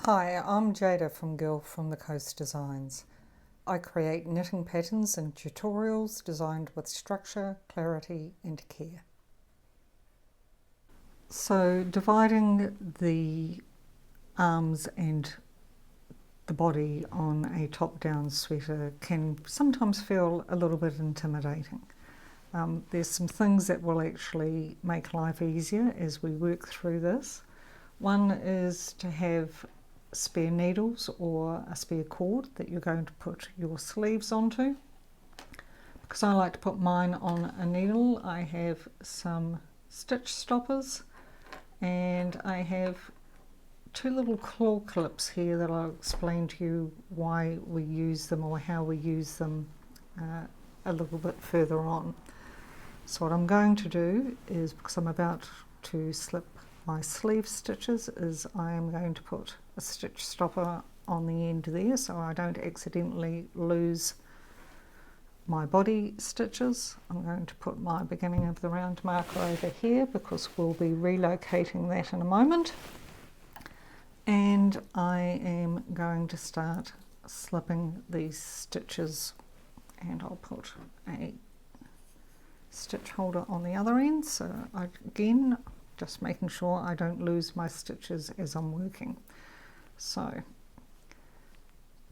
Hi, I'm Jada from Girl from the Coast Designs. I create knitting patterns and tutorials designed with structure, clarity and care. So dividing the arms and the body on a top-down sweater can sometimes feel a little bit intimidating. There's some things that will actually make life easier as we work through this. One is to have spare needles or a spare cord that you're going to put your sleeves onto. Because I like to put mine on a needle, I have some stitch stoppers and I have two little claw clips here that I'll explain to you why we use them or how we use them a little bit further on. So what I'm going to do is, because I'm about to slip my sleeve stitches, is I am going to put a stitch stopper on the end there so I don't accidentally lose my body stitches. I'm going to put my beginning of the round marker over here because we'll be relocating that in a moment, and I am going to start slipping these stitches, and I'll put a stitch holder on the other end, so again just making sure I don't lose my stitches as I'm working. So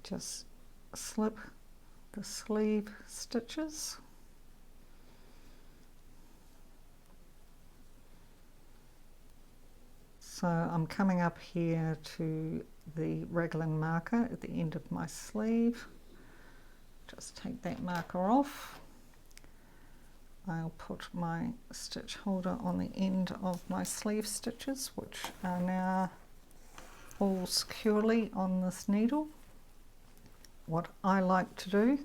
just slip the sleeve stitches, so I'm coming up here to the raglan marker at the end of my sleeve. Just take that marker off. I'll put my stitch holder on the end of my sleeve stitches, which are now all securely on this needle. What I like to do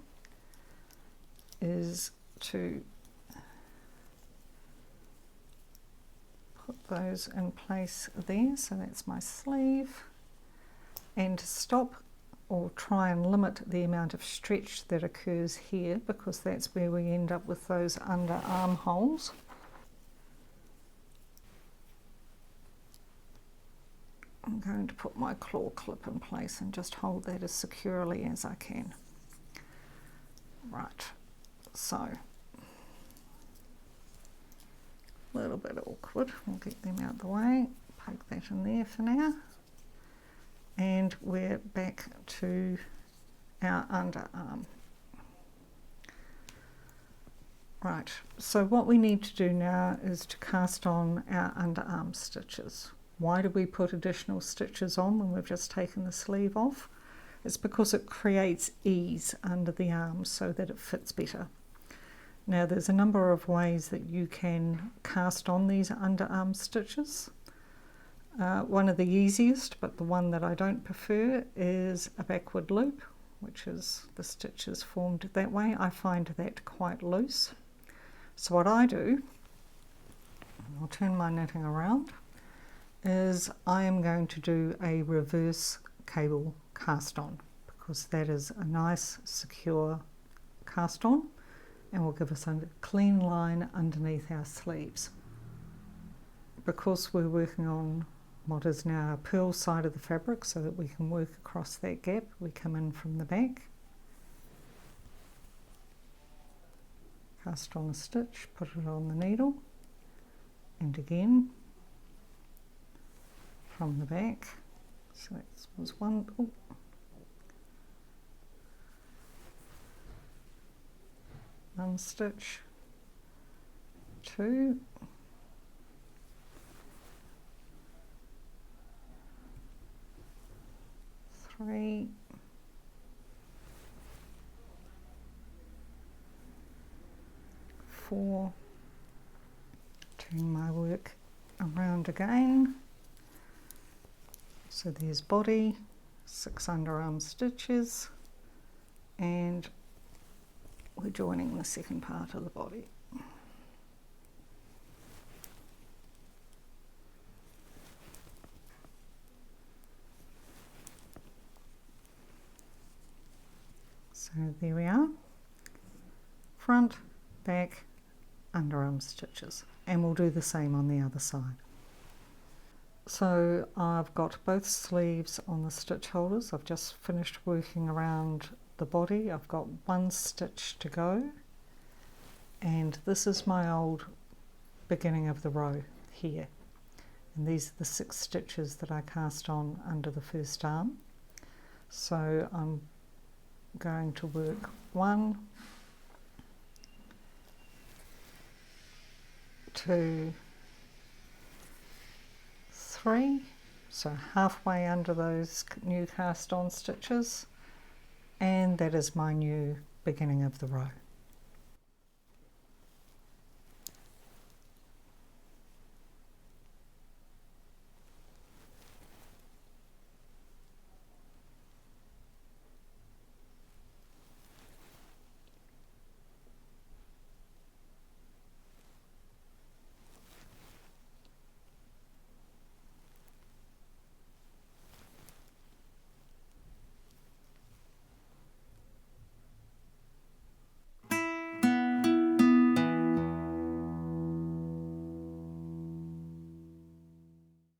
is to put those in place there, so that's my sleeve, and to stop or try and limit the amount of stretch that occurs here, because that's where we end up with those underarm holes. I'm going to put my claw clip in place and just hold that as securely as I can. Right, so a little bit awkward, we'll get them out the way, poke that in there for now. And we're back to our underarm. Right, so what we need to do now is to cast on our underarm stitches. Why do we put additional stitches on when we've just taken the sleeve off? It's because it creates ease under the arm so that it fits better. Now there's a number of ways that you can cast on these underarm stitches. One of the easiest, but the one that I don't prefer, is a backward loop, which is the stitches formed that way. I find that quite loose. So what I do, I'll turn my knitting around, is I am going to do a reverse cable cast on, because that is a nice secure cast on and will give us a clean line underneath our sleeves. Because we're working on what is now a purl side of the fabric, so that we can work across that gap, we come in from the back, cast on a stitch, put it on the needle, and again from the back. So that was one, one stitch, two, three, four, turn my work around again. So there's body, 6 underarm stitches, and we're joining the second part of the body. So there we are, front, back, underarm stitches, and we'll do the same on the other side. So I've got both sleeves on the stitch holders. I've just finished working around the body. I've got one stitch to go, and this is my old beginning of the row here, and these are the 6 stitches that I cast on under the first arm. So I'm going to work 1, 2, 3, so halfway under those new cast on stitches, and that is my new beginning of the row.